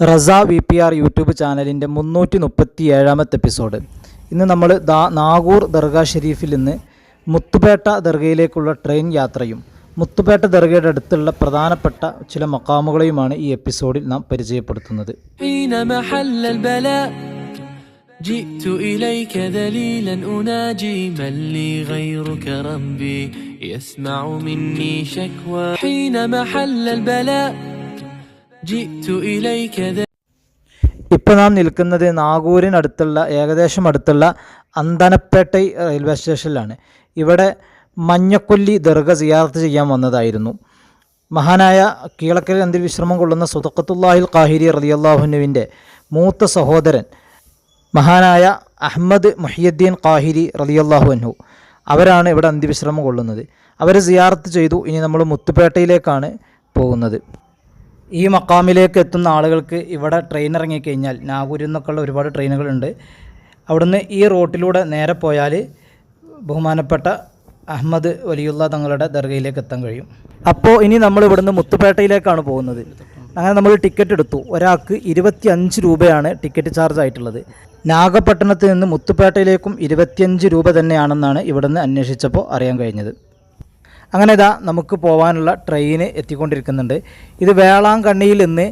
Reza VPR YouTube ചാനലിൻ്റെ 337ാമത്തെ episode. ഇന്ന് നമ്മൾ നാഗൂർ ദർഗാ ഷെരീഫിൽ നിന്ന് മുത്തുപേട്ട ദർഗയിലേക്കുള്ള ട്രെയിൻ യാത്രയും മുത്തുപേട്ട ദർഗയുടെ അടുത്തുള്ള പ്രധാനപ്പെട്ട ചില മഖാമുകളെയുമാണ് ഈ എപ്പിസോഡിൽ നാം പരിചയപ്പെടുത്തുന്നത്. جئت إليك ذليلا أناجي من لي غيرك ربي يسمع مني شكوى حين محل البلاء جئت إليك ഇപ്പോൾ നാം നിൽക്കുന്നത് നാഗൂരിനടുത്തുള്ള ഏകദേശം അടുത്തുള്ള അന്തനപ്പേട്ടൈ റെയിൽവേ സ്റ്റേഷനിലാണ്. ഇവിടെ മഞ്ഞക്കൊല്ലി ദർഗ സിയാറത്ത് ചെയ്യാൻ വന്നതായിരുന്നു. മഹാനായ കീഴക്കൽ അന്ത്യവിശ്രമം കൊള്ളുന്ന സുദഖത്തുല്ലാഹിൽ ഖാഹിരി റളിയല്ലാഹു അൻഹുവിൻ്റെ മൂത്ത സഹോദരൻ മഹാനായ അഹ്മദ് മുഹിയുദ്ദീൻ ഖാഹിരി റളിയല്ലാഹു അൻഹു അവരാണ് ഇവിടെ അന്ത്യവിശ്രമം കൊള്ളുന്നത്. അവർ സിയാറത്ത് ചെയ്തു. ഇനി നമ്മൾ മുത്തുപേട്ടയിലേക്കാണ് പോകുന്നത്. ഈ മക്കാമിലേക്ക് എത്തുന്ന ആളുകൾക്ക് ഇവിടെ ട്രെയിൻ ഇറങ്ങിക്കഴിഞ്ഞാൽ നാഗൂരിൽ നിന്നൊക്കെയുള്ള ഒരുപാട് ട്രെയിനുകളുണ്ട്. അവിടുന്ന് ഈ റോട്ടിലൂടെ നേരെ പോയാൽ ബഹുമാനപ്പെട്ട അഹ്മദ് വലിയുള്ള തങ്ങളുടെ ദർഗയിലേക്ക് എത്താൻ കഴിയും. അപ്പോൾ ഇനി നമ്മൾ ഇവിടുന്ന് മുത്തുപേട്ടയിലേക്കാണ് പോകുന്നത്. അങ്ങനെ നമ്മൾ ടിക്കറ്റ് എടുത്തു. ഒരാൾക്ക് 25 രൂപയാണ് ടിക്കറ്റ് ചാർജ് ആയിട്ടുള്ളത്. നാഗപട്ടണത്ത് നിന്ന് മുത്തുപേട്ടയിലേക്കും 25 രൂപ തന്നെയാണെന്നാണ് ഇവിടുന്ന് അന്വേഷിച്ചപ്പോൾ അറിയാൻ കഴിഞ്ഞത്. അങ്ങനെ ഇതാ നമുക്ക് പോകാനുള്ള ട്രെയിൻ എത്തിക്കൊണ്ടിരിക്കുന്നുണ്ട്. ഇത് വേളാങ്കണ്ണിയിൽ നിന്ന്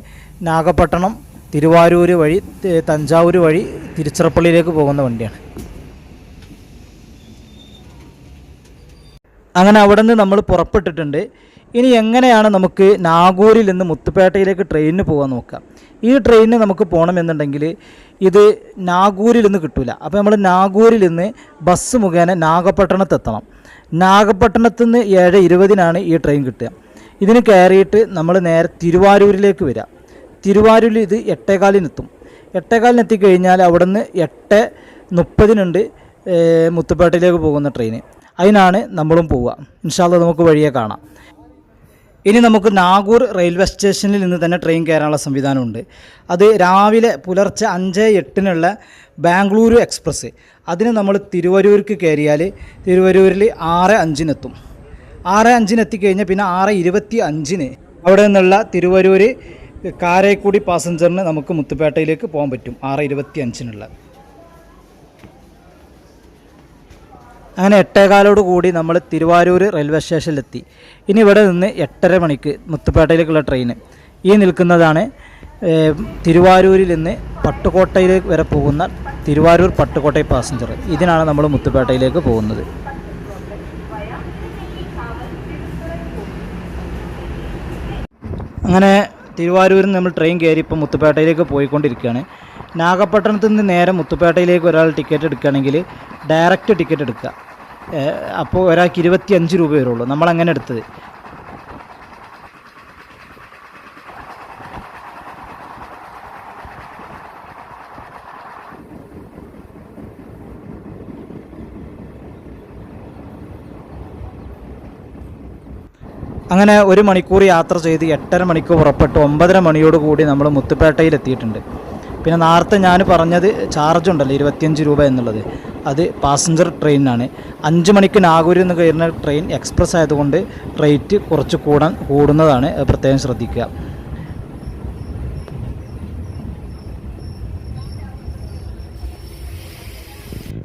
നാഗപട്ടണം, തിരുവാരൂർ വഴി, തഞ്ചാവൂർ വഴി തിരുച്ചിറപ്പള്ളിയിലേക്ക് പോകുന്ന വണ്ടിയാണ്. അങ്ങനെ അവിടെ നിന്ന് നമ്മൾ പുറപ്പെട്ടിട്ടുണ്ട്. ഇനി എങ്ങനെയാണ് നമുക്ക് നാഗൂരിൽ നിന്ന് മുത്തുപേട്ടയിലേക്ക് ട്രെയിനിന് പോകാൻ നോക്കാം. ഈ ട്രെയിനിന് നമുക്ക് പോകണമെന്നുണ്ടെങ്കിൽ ഇത് നാഗൂരിൽ നിന്ന് കിട്ടില്ല. അപ്പോൾ നമ്മൾ നാഗൂരിൽ നിന്ന് ബസ് മുഖേന നാഗപട്ടണത്തെത്തണം. നാഗപട്ടണത്ത് നിന്ന് 7:20 ഈ ട്രെയിൻ കിട്ടുക. ഇതിന് കയറിയിട്ട് നമ്മൾ നേരെ തിരുവാരൂരിലേക്ക് വരാം. തിരുവാരൂരിൽ ഇത് 8:15 എത്തും. 8:15 എത്തിക്കഴിഞ്ഞാൽ അവിടെ നിന്ന് 8:30 മുത്തുപേട്ടയിലേക്ക് പോകുന്ന ട്രെയിൻ. അതിനാണ് നമ്മളും പോവുക. ഇൻഷാ അല്ലാഹ് നമുക്ക് വഴിയെ കാണാം. ഇനി നമുക്ക് നാഗൂർ റെയിൽവേ സ്റ്റേഷനിൽ നിന്ന് തന്നെ ട്രെയിൻ കയറാനുള്ള സംവിധാനമുണ്ട്. അത് രാവിലെ പുലർച്ചെ 5:08 ബാംഗ്ലൂരു എക്സ്പ്രസ്. അതിന് നമ്മൾ തിരുവരൂർക്ക് കയറിയാൽ തിരുവരൂരിൽ 6:05 എത്തും. 6:05 എത്തിക്കഴിഞ്ഞാൽ പിന്നെ 6:25 അവിടെ നിന്നുള്ള തിരുവരൂർ കാരേക്കുടി പാസഞ്ചറിന് നമുക്ക് മുത്തുപേട്ടയിലേക്ക് പോകാൻ പറ്റും 6:25. അങ്ങനെ 8:15 കൂടി നമ്മൾ തിരുവാരൂർ റെയിൽവേ സ്റ്റേഷനിലെത്തി. ഇനി ഇവിടെ നിന്ന് 8:30 മുത്തുപേട്ടയിലേക്കുള്ള ട്രെയിൻ. ഈ നിൽക്കുന്നതാണ് തിരുവാരൂരിൽ നിന്ന് പട്ടുകോട്ടയിലേക്ക് വരെ പോകുന്ന തിരുവാരൂർ പട്ടുകോട്ടൈ പാസഞ്ചർ. ഇതിനാണ് നമ്മൾ മുത്തുപേട്ടയിലേക്ക് പോകുന്നത്. അങ്ങനെ തിരുവാരൂരിൽ നിന്ന് നമ്മൾ ട്രെയിൻ കയറി ഇപ്പോൾ മുത്തുപേട്ടയിലേക്ക് പോയിക്കൊണ്ടിരിക്കുകയാണ്. നാഗപട്ടണത്തിൽ നിന്ന് നേരെ മുത്തുപേട്ടയിലേക്ക് ഒരാൾ ടിക്കറ്റ് എടുക്കുകയാണെങ്കിൽ ഡയറക്റ്റ് ടിക്കറ്റ് എടുക്കുക. അപ്പോൾ ഒരാൾക്ക് 25 രൂപ വരുള്ളൂ. നമ്മളങ്ങനെ എടുത്തത്. അങ്ങനെ 1 മണിക്കൂർ യാത്ര ചെയ്ത് 8:30 പുറപ്പെട്ടു 9:30 മണിയോടുകൂടി നമ്മൾ മുത്തുപേട്ടയിൽ എത്തിയിട്ടുണ്ട്. പിന്നെ നേരത്തെ ഞാൻ പറഞ്ഞത് ചാർജ് ഉണ്ടല്ലോ 25 രൂപ എന്നുള്ളത്, അത് പാസഞ്ചർ ട്രെയിനാണ്. 5 മണിക്ക് നാഗൂരിൽ നിന്ന് കയറുന്ന ട്രെയിൻ എക്സ്പ്രസ് ആയതുകൊണ്ട് റേറ്റ് കുറച്ച് കൂടുന്നതാണ്. പ്രത്യേകം ശ്രദ്ധിക്കുക.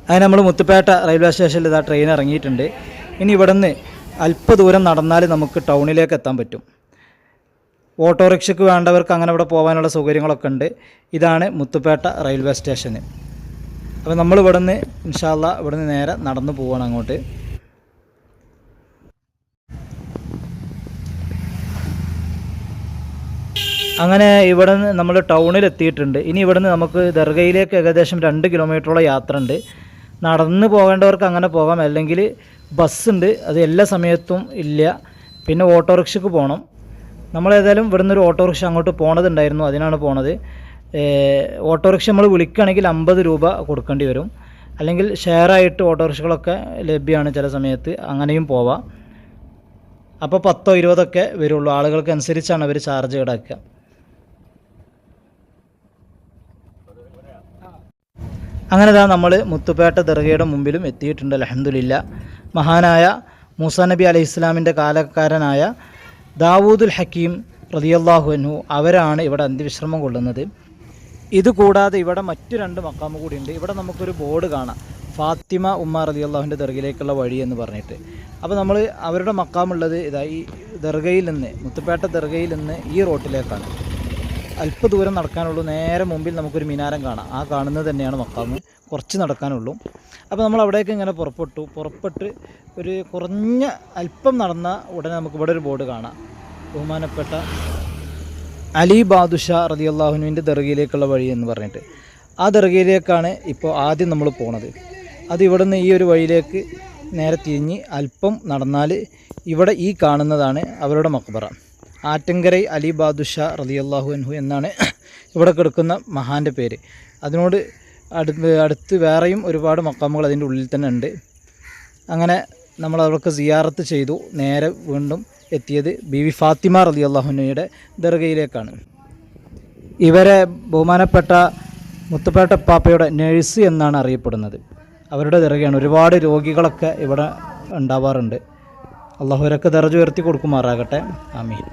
അങ്ങനെ നമ്മൾ മുത്തുപേട്ട റെയിൽവേ സ്റ്റേഷനിൽ ഇതാ ട്രെയിൻ ഇറങ്ങിയിട്ടുണ്ട്. ഇനി ഇവിടെ നിന്ന് അല്പദൂരം നടന്നാൽ നമുക്ക് ടൗണിലേക്ക് എത്താൻ പറ്റും. ഓട്ടോറിക്ഷയ്ക്ക് വേണ്ടവർക്ക് അങ്ങനെ ഇവിടെ പോകാനുള്ള സൗകര്യങ്ങളൊക്കെ ഉണ്ട്. ഇതാണ് മുത്തുപേട്ട റെയിൽവേ സ്റ്റേഷന്. അപ്പോൾ നമ്മൾ ഇവിടെ നിന്ന് ഇൻഷാ അല്ലാഹ് ഇവിടെ നിന്ന് നേരെ നടന്നു പോവുകയാണ് അങ്ങോട്ട്. അങ്ങനെ ഇവിടെ നിന്ന് നമ്മൾ ടൗണിൽ എത്തിയിട്ടുണ്ട്. ഇനി ഇവിടെ നിന്ന് നമുക്ക് ദർഗയിലേക്ക് ഏകദേശം 2 കിലോമീറ്ററോളം യാത്ര ഉണ്ട്. നടന്ന് പോകേണ്ടവർക്ക് അങ്ങനെ പോകാം, അല്ലെങ്കിൽ ബസ്സുണ്ട്. അത് എല്ലാ സമയത്തും ഇല്ല. പിന്നെ ഓട്ടോറിക്ഷയ്ക്ക് പോകണം. നമ്മളേതായാലും ഇവിടെ നിന്നൊരു ഓട്ടോറിക്ഷ അങ്ങോട്ട് പോണതുണ്ടായിരുന്നു, അതിനാണ് പോണത്. ഓട്ടോറിക്ഷ നമ്മൾ വിളിക്കുകയാണെങ്കിൽ 50 രൂപ കൊടുക്കേണ്ടി വരും. അല്ലെങ്കിൽ ഷെയറായിട്ട് ഓട്ടോറിക്ഷകളൊക്കെ ലഭ്യമാണ് ചില സമയത്ത്, അങ്ങനെയും പോവാം. അപ്പോൾ 10 20 വരുള്ളൂ. ആളുകൾക്ക് അനുസരിച്ചാണ് അവർ ചാർജ് ഈടാക്കുക. അങ്ങനെ ഇതാ നമ്മൾ മുത്തുപേട്ട ദർഗയുടെ മുമ്പിലും എത്തിയിട്ടുണ്ട്. അൽഹംദുലില്ലാ. മഹാനായ മൂസാ നബി അലൈഹി ഇസ്ലാമിൻ്റെ കാലക്കാരനായ ദാവൂദുൽ ഹക്കീം റളിയല്ലാഹു അൻഹു അവരാണ് ഇവിടെ അന്ത്യവിശ്രമം കൊള്ളുന്നത്. ഇതുകൂടാതെ ഇവിടെ മറ്റു 2 മക്കാമ് കൂടിയുണ്ട്. ഇവിടെ നമുക്കൊരു ബോർഡ് കാണാം, ഫാത്തിമ ഉമ്മ റളിയല്ലാഹുവിൻ്റെ ദർഗയിലേക്കുള്ള വഴി എന്ന് പറഞ്ഞിട്ട്. അപ്പോൾ നമ്മൾ അവരുടെ മക്കാമുള്ളത് ഇതാ ഈ ദർഗയിൽ നിന്ന്, മുത്തുപേട്ട ദർഗയിൽ നിന്ന് ഈ റോട്ടിലേക്കാണ്. അല്പ ദൂരം നടക്കാനുള്ളൂ. നേരെ മുമ്പിൽ നമുക്കൊരു മിനാരം കാണാം, ആ കാണുന്നത് തന്നെയാണ് മക്കാമ്, കുറച്ച് നടക്കാനുള്ളൂ. അപ്പോൾ നമ്മൾ അവിടേക്ക് ഇങ്ങനെ പുറപ്പെട്ട് ഒരു കുറഞ്ഞ അല്പം നടന്ന ഉടനെ നമുക്ക് ഇവിടെ ഒരു ബോർഡ് കാണാം, ബഹുമാനപ്പെട്ട അലി ബാദുഷാ റളിയല്ലാഹുവിൻ്റെ ദർഗയിലേക്കുള്ള വഴി എന്ന് പറഞ്ഞിട്ട്. ആ ദർഗയിലേക്കാണ് ഇപ്പോൾ ആദ്യം നമ്മൾ പോണത്. അത് ഇവിടെ നിന്ന് ഈ ഒരു വഴിയിലേക്ക് നേരെ തിരിഞ്ഞ് അല്പം നടന്നാൽ ഇവിടെ ഈ കാണുന്നതാണ് അവരുടെ മക്ബറ. ആറ്റങ്കരൈ അലി ബാദുഷാ റളിയല്ലാഹു അൻഹു എന്നാണ് ഇവിടെ കിടക്കുന്ന മഹാൻ്റെ പേര്. അതിനോട് അടുത്ത് വേറെയും ഒരുപാട് മക്കാമുകൾ അതിൻ്റെ ഉള്ളിൽ തന്നെ ഉണ്ട്. അങ്ങനെ നമ്മൾ അവർക്ക് സിയാറത്ത് ചെയ്തു. നേരെ വീണ്ടും എത്തിയത് ബീവി ഫാത്തിമ റളിയല്ലാഹു അൻഹയുടെ ദർഗയിലേക്കാണ്. ഇവരെ ബഹുമാനപ്പെട്ട മുത്തുപേട്ട പാപ്പയുടെ നഴ്സ് എന്നാണ് അറിയപ്പെടുന്നത്. അവരുടെ ദർഗയാണ്. ഒരുപാട് രോഗികളൊക്കെ ഇവിടെ ഉണ്ടാവാറുണ്ട്. അള്ളാഹു അവരൊക്കെ ദർജ ഉയർത്തി കൊടുക്കുമാറാകട്ടെ. ആമീൻ.